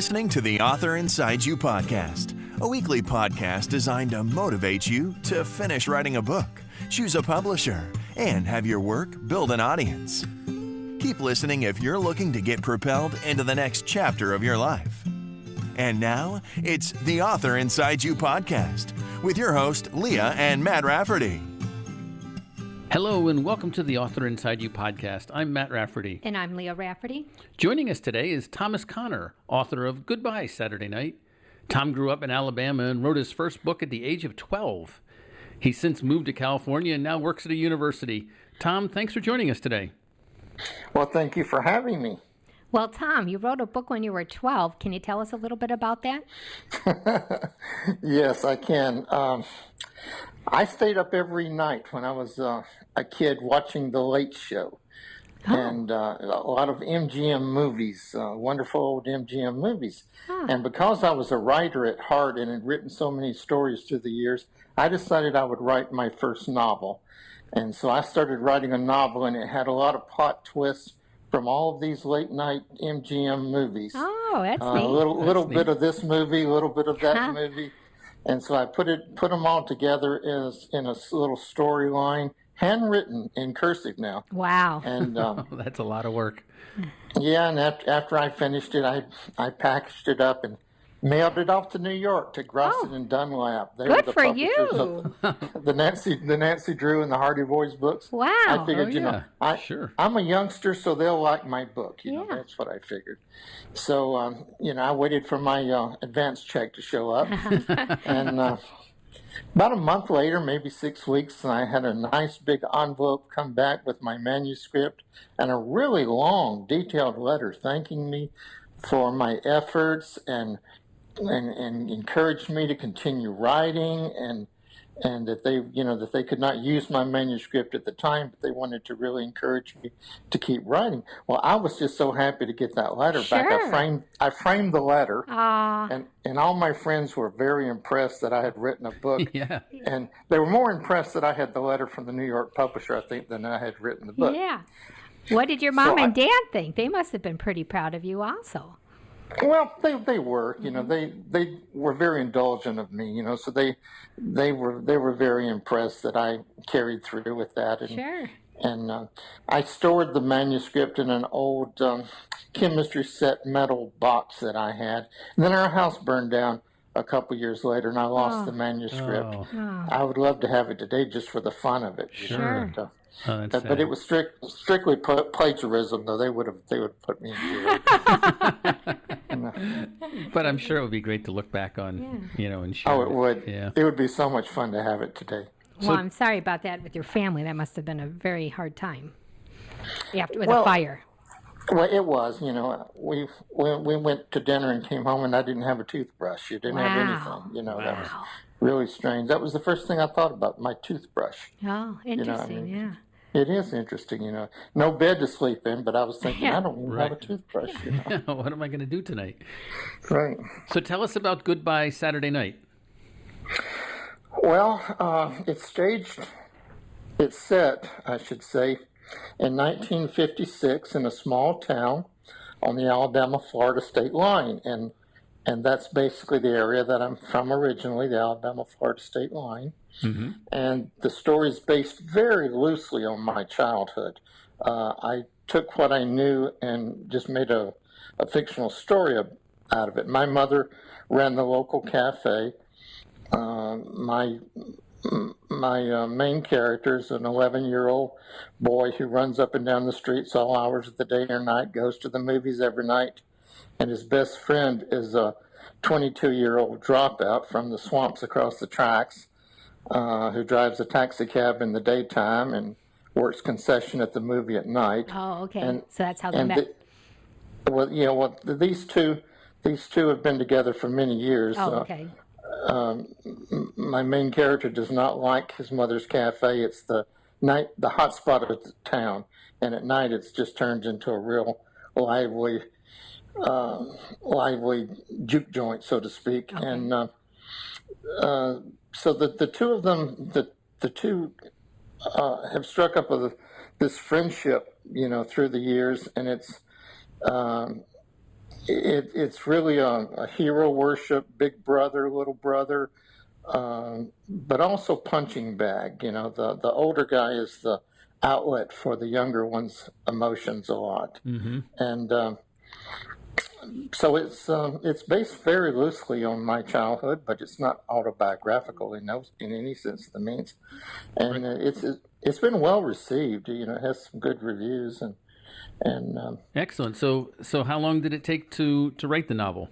listening to the Author Inside You podcast, a weekly podcast designed to motivate you to finish writing a book, choose a publisher, and have your work build an audience. Keep listening if you're looking to get propelled into the next chapter of your life. And now, it's the Author Inside You podcast with your host, Leah and Matt Rafferty. Hello and welcome to the Author Inside You podcast. I'm Matt Rafferty. And I'm Leah Rafferty. Joining us today is Thomas Connor, author of Goodbye Saturday Night. Tom grew up in Alabama and wrote his first book at the age of 12. He's since moved to California and now works at a university. Tom, thanks for joining us today. Well, thank you for having me. Well, Tom, you wrote a book when you were 12. Can you tell us a little bit about that? Yes, I can. I stayed up every night when I was a kid watching The Late Show. Oh. And a lot of MGM movies, wonderful old MGM movies. Huh. And because I was a writer at heart and had written so many stories through the years, I decided I would write my first novel. And so I started writing a novel, and it had a lot of plot twists from all of these late night MGM movies. Oh, that's A neat. little bit of this movie, a little bit of that movie. And so I put them all together in a little storyline, handwritten in cursive now. Wow. And That's a lot of work. yeah, and after I finished it, I packaged it up and mailed it off to New York to Grosset and Dunlap. They were Good the for publishers you. of the Nancy Drew and the Hardy Boys books. Wow. I figured, Oh, yeah. Sure. I'm a youngster, so they'll like my book. You know, Yeah. that's what I figured. So, I waited for my advance check to show up, and about a month later, maybe 6 weeks, I had a nice big envelope come back with my manuscript and a really long, detailed letter thanking me for my efforts and encouraged me to continue writing, and that they could not use my manuscript at the time, but they wanted to really encourage me to keep writing. Well, I was just so happy to get that letter back. Sure. I framed the letter, Aw. and all my friends were very impressed that I had written a book. Yeah. And they were more impressed that I had the letter from the New York publisher, I think, than I had written the book. Yeah. What did your mom So and dad think? They must have been pretty proud of you also. Well, they were, they were very indulgent of me, so they were very impressed that I carried through with that. And, Sure. And I stored the manuscript in an old chemistry set metal box that I had. And then our house burned down a couple years later, and I lost the manuscript. Oh. I would love to have it today just for the fun of it. Sure. Oh, that's But sad. it was strictly plagiarism, though. They would put me in jail. But I'm sure it would be great to look back on, and share. Oh, it would. Yeah. It would be so much fun to have it today. Well, I'm sorry about that with your family. That must have been a very hard time with Well, a fire. Well, it was. We went to dinner and came home, and I didn't have a toothbrush. You didn't have Wow. anything. That was really strange. That was the first thing I thought about, my toothbrush. Oh, interesting, yeah. It is interesting, No bed to sleep in, but I was thinking, Yeah. I don't even have a toothbrush. What am I going to do tonight? Right. So tell us about Goodbye Saturday Night. Well, it's set, I should say, in 1956 in a small town on the Alabama-Florida state line. And that's basically the area that I'm from originally, the Alabama-Florida state line. Mm-hmm. And the story is based very loosely on my childhood. I took what I knew and just made a fictional story out of it. My mother ran the local cafe. My main character is an 11-year-old boy who runs up and down the streets all hours of the day or night, goes to the movies every night, and his best friend is a 22-year-old dropout from the swamps across the tracks who drives a taxi cab in the daytime and works concession at the movie at night. Oh, okay. And- So that's how they met. These two have been together for many years. Oh, okay. My main character does not like his mother's cafe. It's the hot spot of the town, and at night it's just turns into a real lively juke joint, so to speak. Okay. And so the two of them, the two have struck up this friendship, through the years, and it's really a hero worship, big brother, little brother, but also punching bag. You know, the older guy is the outlet for the younger one's emotions a lot, and so it's based very loosely on my childhood, but it's not autobiographical in any sense of the means, and it's been well received. You know, it has some good reviews and Excellent. So how long did it take to write the novel?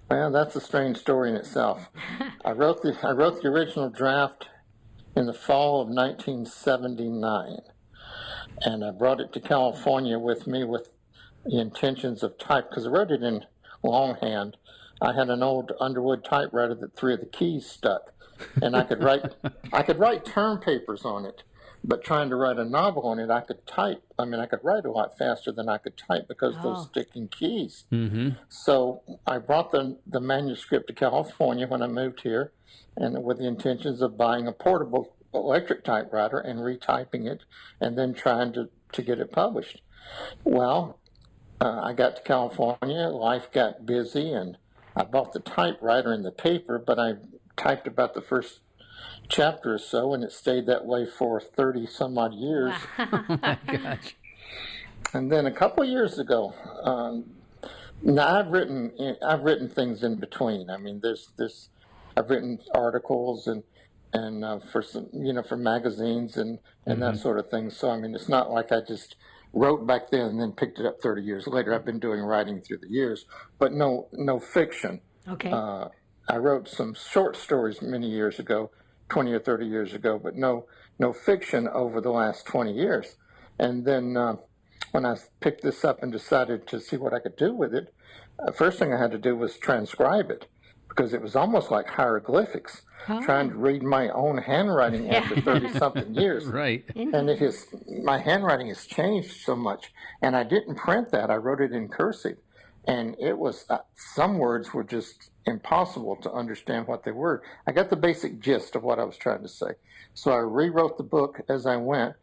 well, that's a strange story in itself. I wrote the original draft in the fall of 1979, and I brought it to California with me with the intentions of type, because I wrote it in longhand. I had an old Underwood typewriter that 3 of the keys stuck, and I could write term papers on it. But trying to write a novel on it, I could write a lot faster than I could type because of those sticking keys. So I brought the manuscript to California when I moved here, and with the intentions of buying a portable electric typewriter and retyping it, and then trying to get it published. Well, I got to California, life got busy, and I bought the typewriter and the paper, but I typed about the first chapter or so, and it stayed that way for 30 some odd years. Oh my gosh. And then a couple of years ago, now I've written things in between. I mean, I've written articles and for some, for magazines and that sort of thing. So I mean, it's not like I just wrote back then and then picked it up 30 years later. I've been doing writing through the years, but no fiction. Okay. I wrote some short stories many years ago, 20 or 30 years ago, but no fiction over the last 20 years. And then when I picked this up and decided to see what I could do with it, first thing I had to do was transcribe it, because it was almost like hieroglyphics, trying to read my own handwriting after 30-something years. Right. And my handwriting has changed so much. And I didn't print that. I wrote it in cursive. And it was, some words were just impossible to understand what they were. I got the basic gist of what I was trying to say. So I rewrote the book as I went.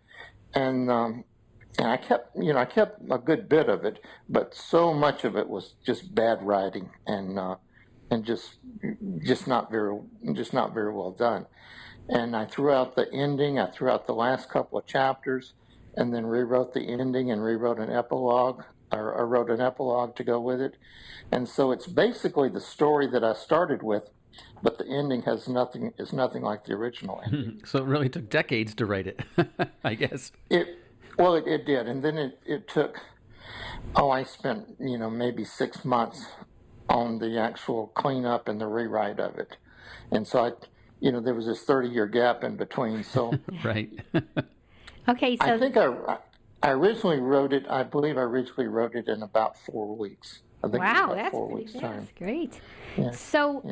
And I kept a good bit of it, but so much of it was just bad writing and just not very well done. And I threw out the ending. I threw out the last couple of chapters, and then rewrote the ending and rewrote an epilogue, or wrote an epilogue to go with it. And so it's basically the story that I started with, but the ending is nothing like the original ending. So it really took decades to write it, I guess. It did, and then it took. I spent maybe 6 months on the actual cleanup and the rewrite of it, and so there was this 30-year gap in between. So Right. Okay, so I think I originally wrote it. I believe I originally wrote it in about 4 weeks. I think it was wow, about that's 4 weeks time. That's great. Yeah. So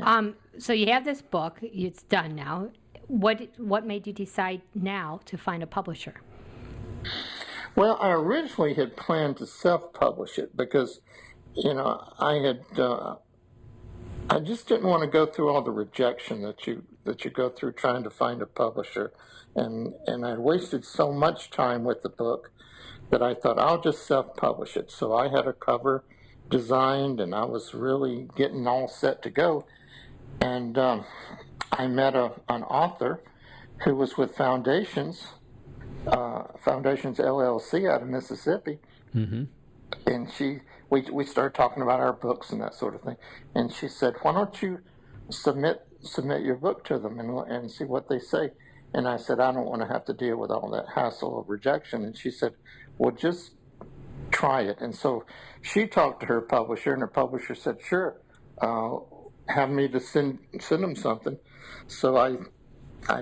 so you have this book. It's done now. What made you decide now to find a publisher? Well, I originally had planned to self-publish it because, I just didn't want to go through all the rejection that you go through trying to find a publisher, and I wasted so much time with the book that I thought I'll just self-publish it. So I had a cover designed, and I was really getting all set to go, and I met an author who was with Foundations LLC out of Mississippi, and we started talking about our books and that sort of thing. And she said, "Why don't you submit your book to them and see what they say?" And I said, "I don't want to have to deal with all that hassle of rejection." And she said, "Well, just try it." And so she talked to her publisher, and her publisher said, "Sure, have me to send them something." So I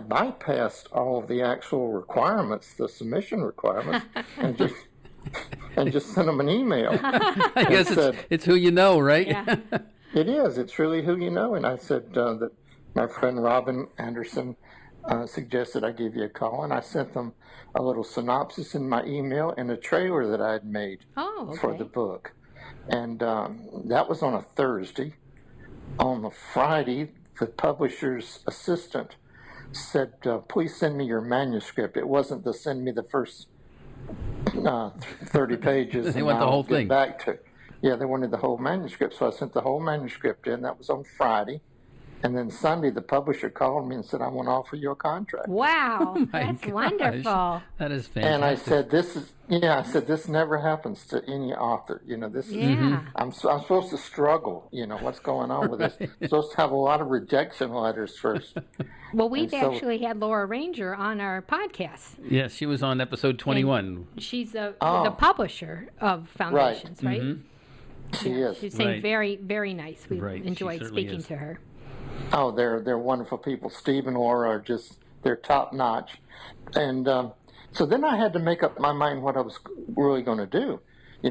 bypassed all of the actual requirements, the submission requirements, and just sent them an email. I guess it's who you know, right? Yeah. It is. It's really who you know. And I said that my friend Robin Anderson suggested I give you a call, and I sent them a little synopsis in my email and a trailer that I had made for the book. And that was on a Thursday. On the Friday, the publisher's assistant said, "Please send me your manuscript." It wasn't to send me the first 30 pages. They want the whole thing. Back to. Yeah, they wanted the whole manuscript, so I sent the whole manuscript in. That was on Friday. And then Sunday, the publisher called me and said, I want to offer you a contract. Wow, My that's gosh, wonderful. That is fantastic. And I said, this never happens to any author. This is, Yeah. I'm supposed to struggle. What's going on with this? I'm supposed to have a lot of rejection letters first. Well, we've And so- actually had Laura Ranger on our podcast. Yes, she was on episode 21. She's the Oh. publisher of Foundations, right? She is. She seemed Right. very, very nice. We Right, she enjoyed certainly speaking is. to her. Oh, they're wonderful people. Steve and Laura are they're top notch. And so then I had to make up my mind what I was really going to do.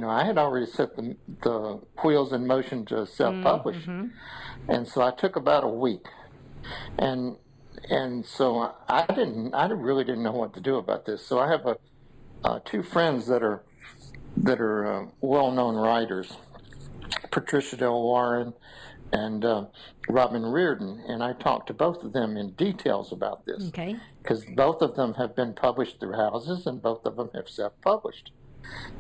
I had already set the wheels in motion to self-publish. And so I took about a week. And so I really didn't know what to do about this. So I have two friends that are well-known writers, Patricia Del Warren and Robin Reardon, and I talked to both of them in details about this. Okay. Because both of them have been published through houses, and both of them have self-published.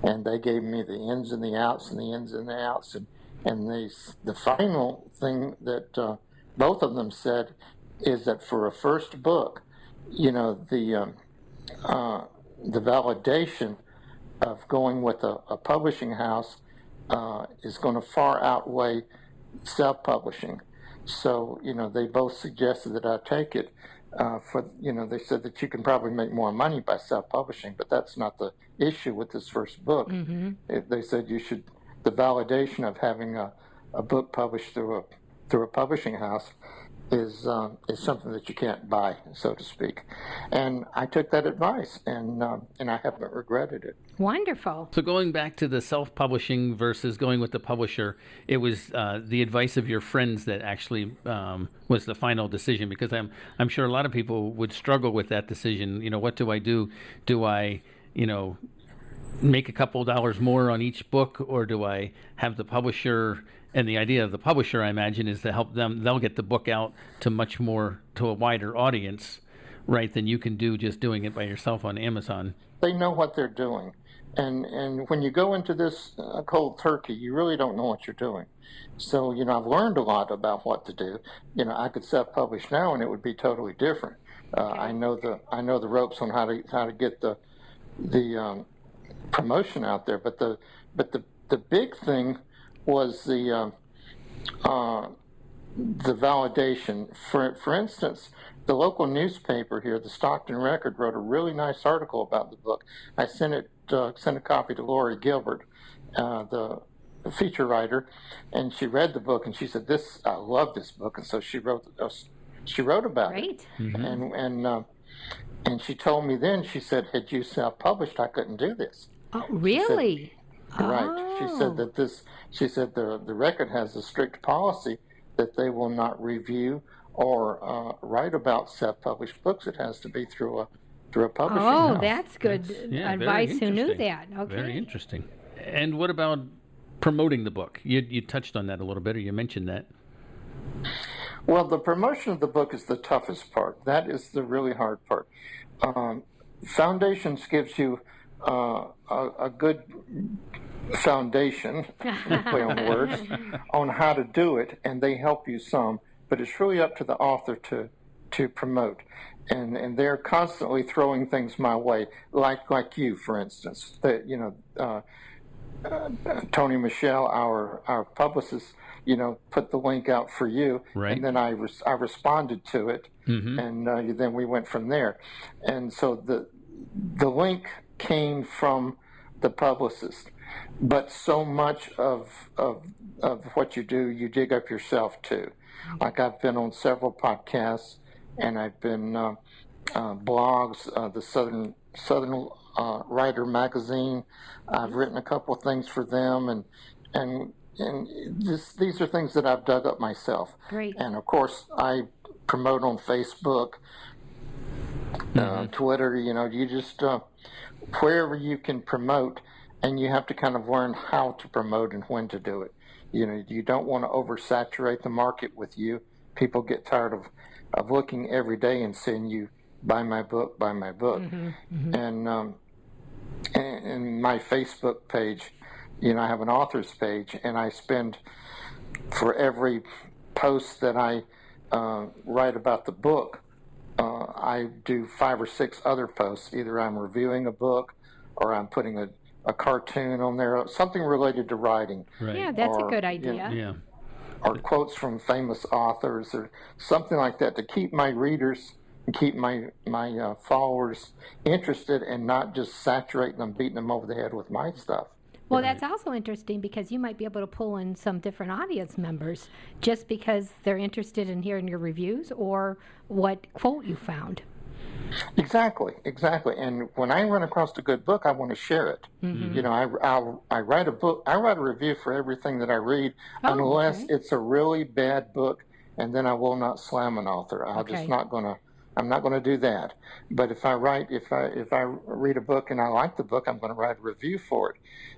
And they gave me the ins and the outs and the ins and the outs. And the final thing that both of them said is that for a first book, the validation of going with a publishing house is going to far outweigh self-publishing. So, they both suggested that I take it. They said that you can probably make more money by self-publishing, but that's not the issue with this first book. They said the validation of having a book published through a publishing house is something that you can't buy, so to speak. And I took that advice, and I haven't regretted it. Wonderful. So going back to the self-publishing versus going with the publisher, it was the advice of your friends that actually was the final decision, because I'm sure a lot of people would struggle with that decision. What do I do? Do I, make a couple dollars more on each book, or do I have the publisher? And the idea of the publisher, I imagine, is to help them. They'll get the book out to a wider audience, right, than you can do just doing it by yourself on Amazon. They know what they're doing. And when you go into this cold turkey, you really don't know what you're doing. So, I've learned a lot about what to do. I could self-publish now, and it would be totally different. I know the ropes on how to get the promotion out there. But the big thing was the validation. For instance, the local newspaper here, the Stockton Record, wrote a really nice article about the book. I sent a copy to Lori Gilbert, the feature writer, and she read the book and she said, I love this book," and so she wrote about it. Great. And she told me then, she said, had you self-published, I couldn't do this. Oh, really? Right. She said that she said the record has a strict policy that they will not review or write about self-published books. It has to be through a publishing house. That's good very advice. Who knew interesting. that? Okay. Very interesting. And what about promoting the book? You touched on that a little bit, or you mentioned that. Well, the promotion of the book is the toughest part. That is the really hard part. Foundations gives you a good foundation, play on words, on how to do it, and they help you some. But it's really up to the author to promote. And they're constantly throwing things my way, like you, for instance. Tony Michelle, our publicist, put the link out for you, Right. and then I responded to it, and then we went from there. And so the link came from the publicist, but so much of what you do, you dig up yourself too. Like I've been on several podcasts, and I've been blogs, the Southern Writer magazine. I've written a couple of things for them, and these are things that I've dug up myself. Great. And of course, I promote on Facebook, Twitter. You just wherever you can promote, and you have to kind of learn how to promote and when to do it. You don't want to oversaturate the market with you. People get tired of looking every day and seeing you buy my book. And my Facebook page, I have an author's page, and I spend, for every post that I write about the book, I do 5 or 6 other posts. Either I'm reviewing a book, or I'm putting a cartoon on there, something related to writing. Right. Yeah, that's a Or, good idea. Yeah. Or quotes from famous authors, or something like that, to keep my readers and keep my followers interested, and not just saturating them, beating them over the head with my stuff. Well, that's also interesting because you might be able to pull in some different audience members just because they're interested in hearing your reviews or what quote you found. Exactly. And when I run across a good book, I want to share it. I write a book. I write a review for everything that I read, unless it's a really bad book, and then I will not slam an author. I'm not going to do that. But if I read a book and I like the book, I'm going to write a review for it.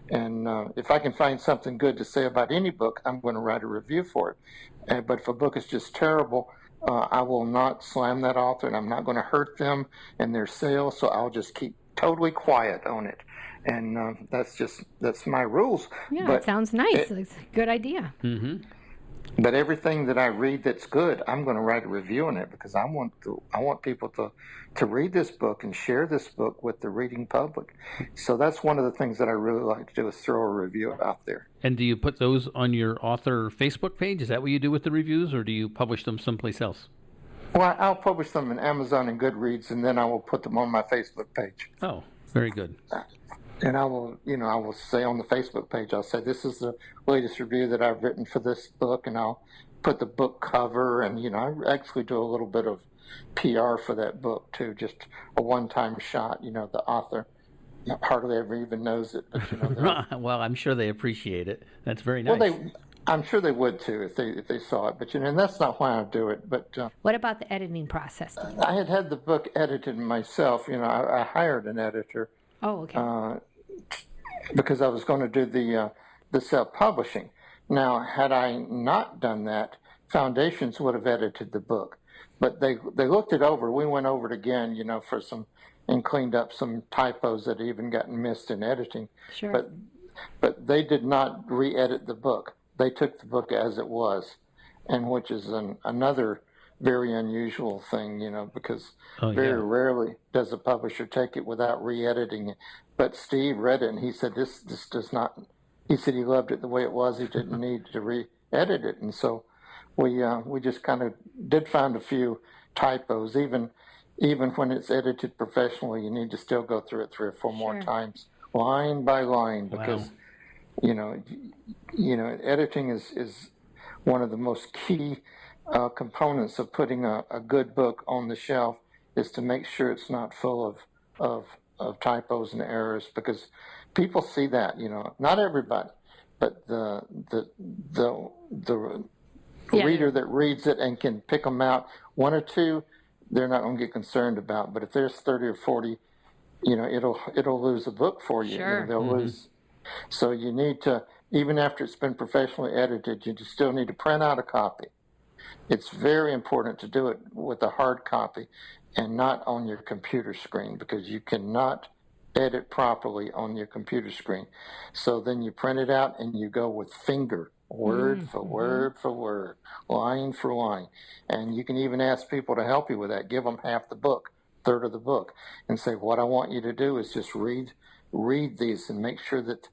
And if I can find something good to say about any book, I'm going to write a review for it. But if a book is just terrible, I will not slam that author, and I'm not going to hurt them and their sales. So I'll just keep totally quiet on it. And that's my rules. Yeah, but it sounds nice. It's a good idea. Mm-hmm. But everything that I read that's good, I'm going to write a review on it, because I want people to read this book and share this book with the reading public. So that's one of the things that I really like to do, is throw a review out there. And do you put those on your author Facebook page? Is that what you do with the reviews, or do you publish them someplace else? Well, I'll publish them in Amazon and Goodreads, and then I will put them on my Facebook page. Oh, very good. And I will say on the Facebook page, I'll say, this is the latest review that I've written for this book, and I'll put the book cover, and, I actually do a little bit of PR for that book too, just a one-time shot. The author hardly ever even knows it. But, well, I'm sure they appreciate it. That's very nice. Well, I'm sure they would too if they saw it. But and that's not why I do it. But What about the editing process? I had the book edited myself. I hired an editor. Oh, okay. Because I was going to do the self-publishing. Now, had I not done that, Foundations would have edited the book. But they looked it over. We went over it again, for some, and cleaned up some typos that had even gotten missed in editing. Sure. But they did not re-edit the book. They took the book as it was, and which is another very unusual thing, because very rarely does a publisher take it without re-editing it. But Steve read it, and he said, this does not, he said he loved it the way it was. He didn't need to re-edit it. And so we just kind of did find a few typos. Even when it's edited professionally, you need to still go through it 3 or 4 more times, line by line, because, editing is one of the most key components of putting a good book on the shelf, is to make sure it's not full of typos and errors, because people see that, not everybody, but the reader that reads it and can pick them out, 1 or 2, they're not going to get concerned about. But if there's 30 or 40, it'll lose a book for you. Sure. They'll lose. So you need to, even after it's been professionally edited, you still need to print out a copy. It's very important to do it with a hard copy and not on your computer screen, because you cannot edit properly on your computer screen. So then you print it out and you go with finger, word for word for word, line for line. And you can even ask people to help you with that. Give them half the book, third of the book, and say, what I want you to do is just read these and make sure that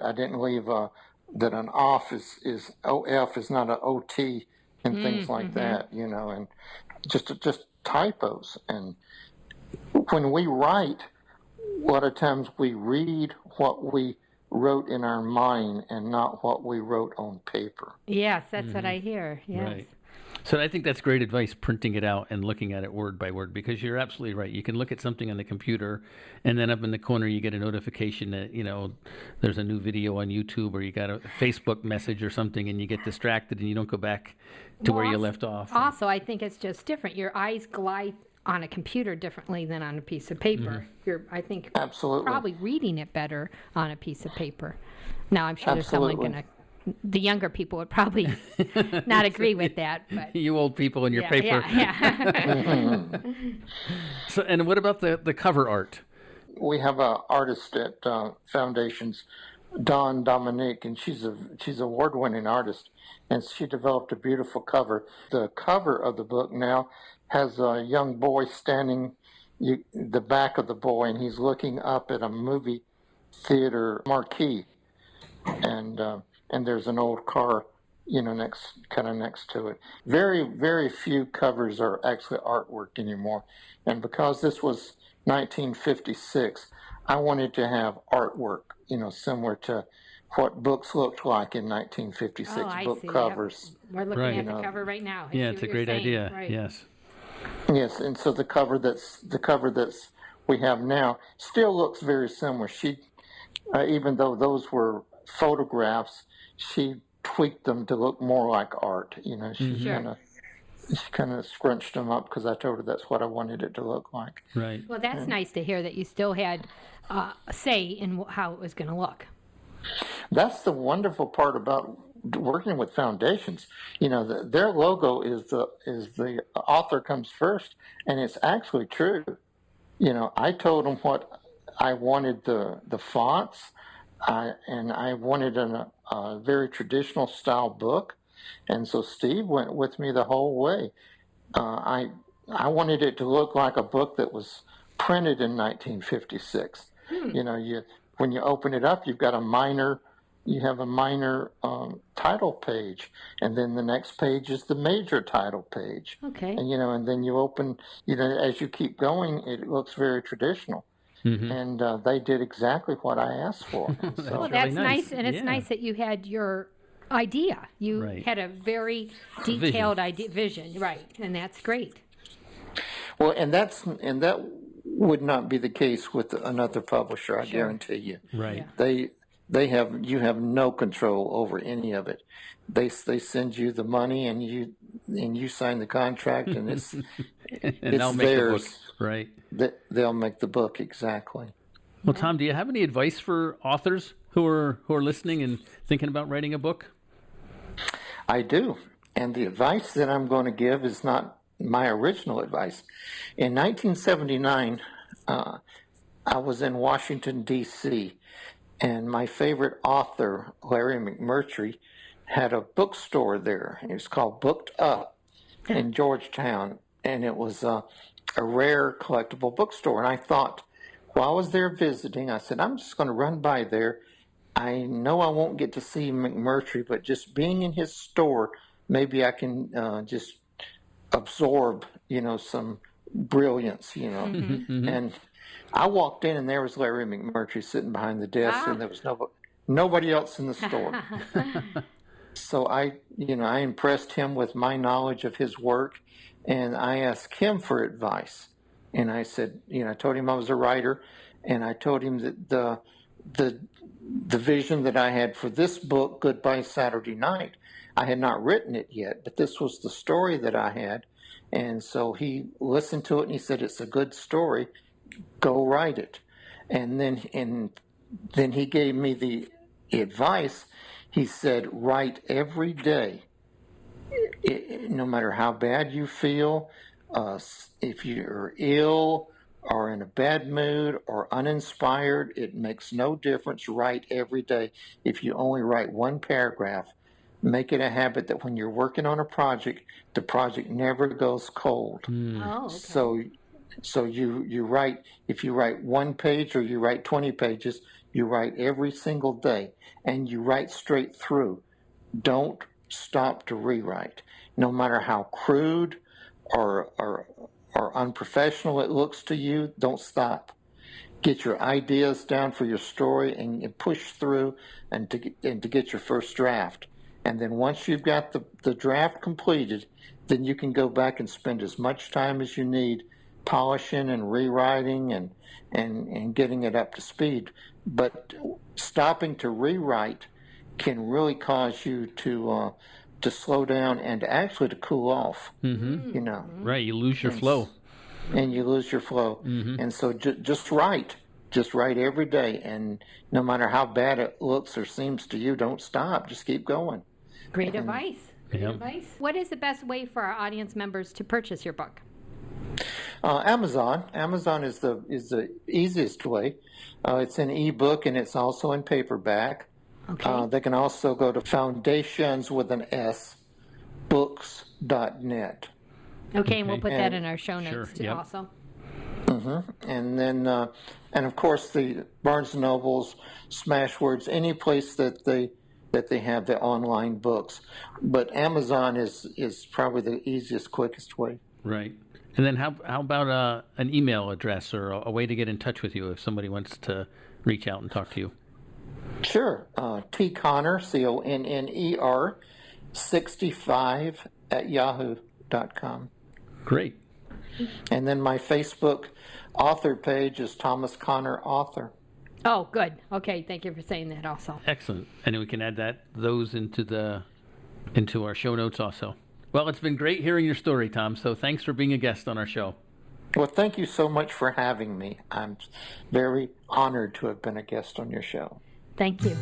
I didn't leave that an off is OF is not an OT, and things like that, and just typos. And when we write, a lot of times we read what we wrote in our mind and not what we wrote on paper. Yes, that's what I hear. Yes. Right. So I think that's great advice, printing it out and looking at it word by word, because you're absolutely right. You can look at something on the computer, and then up in the corner you get a notification that, there's a new video on YouTube, or you got a Facebook message or something, and you get distracted and you don't go back to where you left off. Also, I think it's just different. Your eyes glide on a computer differently than on a piece of paper. You're, I think, Absolutely. probably reading it better on a piece of paper. Now, I'm sure there's someone going to, the younger people would probably not agree with that. But You old people in your paper. Yeah. So, and what about the cover art? We have an artist at Foundations Dawn Dominique, and she's an award-winning artist, and she developed a beautiful cover. The cover of the book now has a young boy standing, the back of the boy, and he's looking up at a movie theater marquee, and there's an old car, next to it. Very, very few covers are actually artwork anymore, and because this was 1956, I wanted to have artwork, similar to what books looked like in 1956, I book see. covers. Yep. We're looking Right. at the cover right now. I Yeah, see it's what a great you're saying. idea. Right. Yes. Yes, and so the cover that's we have now still looks very similar. She, even though those were photographs, she tweaked them to look more like art. She Sure. kind of scrunched them up because I told her that's what I wanted it to look like. Right. Well, that's nice to hear that you still had a say in how it was going to look. That's the wonderful part about working with foundations. Their logo is the author comes first, and it's actually true. I told them what I wanted the fonts, and I wanted a very traditional style book, and so Steve went with me the whole way. I wanted it to look like a book that was printed in 1956. When you open it up, you have a minor title page, and then the next page is the major title page. Okay. And then you open, as you keep going, it looks very traditional. And they did exactly what I asked for. And so, Well, really that's nice. nice, and it's Yeah. nice that you had your idea. You Right. had a very detailed vision, right? And that's great. well, and that would not be the case with another publisher. I guarantee you. Right. You have no control over any of it. They send you the money, and you sign the contract, and it's And it's they'll make theirs. the book. Right. They'll make the book exactly. Well, Tom, do you have any advice for authors who are listening and thinking about writing a book? I do, and the advice that I'm going to give is not my original advice. In 1979, I was in Washington, D.C., and my favorite author, Larry McMurtry, had a bookstore there. It was called Booked Up in Georgetown, and it was a rare collectible bookstore. And I thought, while I was there visiting, I said, I'm just going to run by there. I know I won't get to see McMurtry, but just being in his store, maybe I can just absorb, some brilliance, And I walked in, and there was Larry McMurtry sitting behind the desk, and there was nobody else in the store. So I impressed him with my knowledge of his work, and I asked him for advice. And I said, I told him I was a writer, and I told him that the vision that I had for this book, Goodbye Saturday Night, I had not written it yet, but this was the story that I had. And so he listened to it, and he said, it's a good story, go write it. And then he gave me the advice. He said, write every day, no matter how bad you feel, if you're ill or in a bad mood or uninspired, it makes no difference. Write every day. If you only write one paragraph, make it a habit that when you're working on a project, the project never goes cold. Oh, okay. So you write, if you write one page or you write 20 pages, you write every single day, and you write straight through. Don't stop to rewrite. No matter how crude or unprofessional it looks to you, don't stop. Get your ideas down for your story and push through and to get your first draft. And then once you've got the draft completed, then you can go back and spend as much time as you need polishing and rewriting and getting it up to speed. But stopping to rewrite can really cause you to slow down and actually to cool off. Mm-hmm. Right, you lose your flow. And you lose your flow. Mm-hmm. And so just write. Just write every day. And no matter how bad it looks or seems to you, don't stop. Just keep going. Great advice. Great Yep. advice. What is the best way for our audience members to purchase your book? Amazon. Amazon is the easiest way. It's an ebook and it's also in paperback. Okay. They can also go to foundations with an S, books.net. Okay, and we'll put that And- in our show notes Sure, too yep. also. And then, and of course, the Barnes & Nobles, Smashwords, any place that they have the online books. But Amazon is probably the easiest, quickest way. Right. And then how about an email address or a way to get in touch with you if somebody wants to reach out and talk to you? Sure. T. Conner, Conner, 65 at yahoo.com. Great. And then my Facebook author page is Thomas Conner Author. Oh, good. Okay, thank you for saying that also. Excellent. And then we can add those into our show notes also. Well, it's been great hearing your story, Tom. So thanks for being a guest on our show. Well, thank you so much for having me. I'm very honored to have been a guest on your show. Thank you.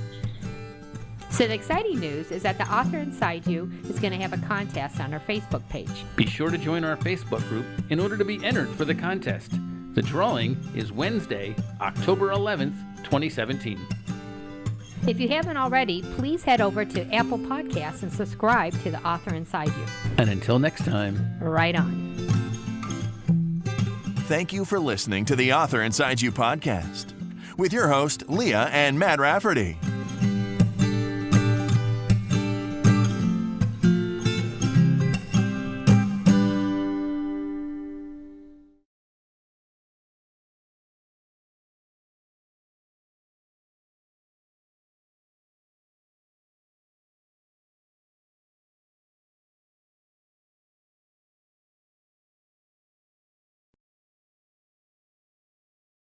So the exciting news is that the Author Inside You is going to have a contest on our Facebook page. Be sure to join our Facebook group in order to be entered for the contest. The drawing is Wednesday, October 11th, 2017. If you haven't already, please head over to Apple Podcasts and subscribe to the Author Inside You. And until next time. Right on. Thank you for listening to the Author Inside You podcast with your host, Leah and Matt Rafferty.